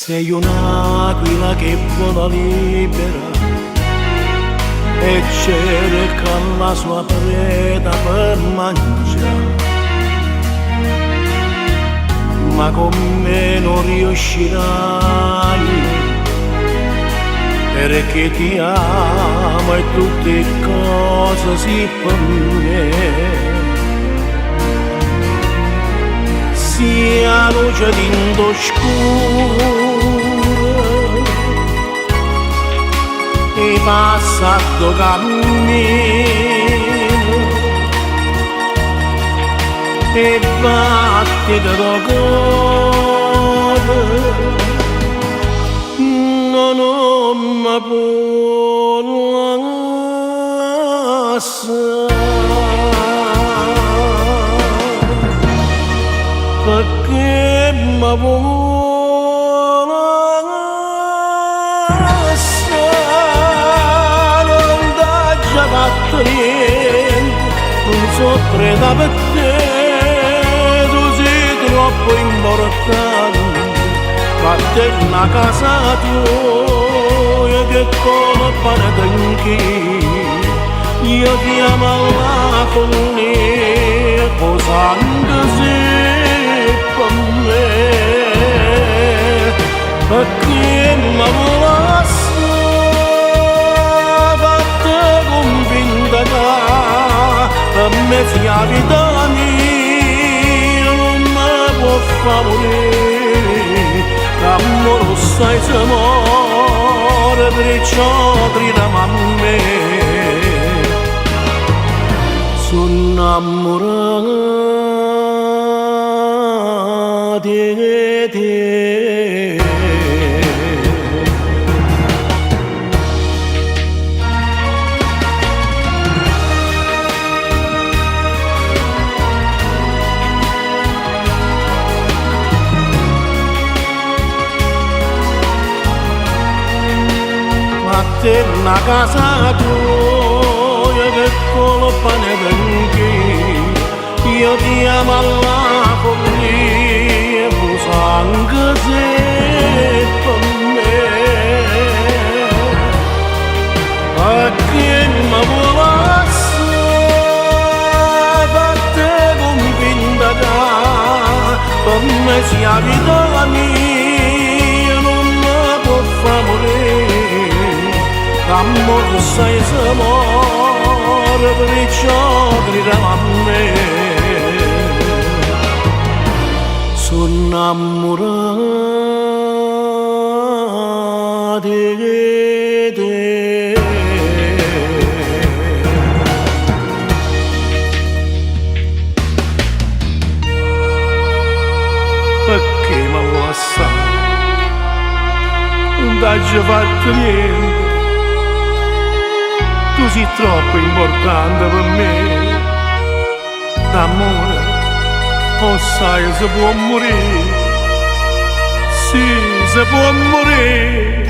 Sei un'aquila che vola libera e cerca la sua preda per mangiare, ma con me non riuscirai, perché ti amo e tutte cose si per me. Sia luce d'indo scuro e passato cammino e battito da cuore non mi può lasciare, perché mi vuole lasciare. Non t'ha già fatto niente, non so preda per te, tu sei troppo importante, fate una casa tua che colpa ne tenchi. Io ti amo alla follia, posando per me, perché mi vuole fatta convinta che per me sia vita mia, non mi può far morire, l'amore sai se muore, perciò gridami a me. Sono innamorato di te. Ma te una casa tua che colpa ne venchi, io ti amo alla follia, anche se per me, perché mi vuole fatta convinta che per me sia vita mia, non mi può far morire, l'amore sai se muore, perciò gridava a me. Sono innamorato di te. Perché mi vuoi lasciare? Non t'ha già fatto niente, tu sei troppo importante per me. D'amore, oh sai, si può morire, sì, si può morire.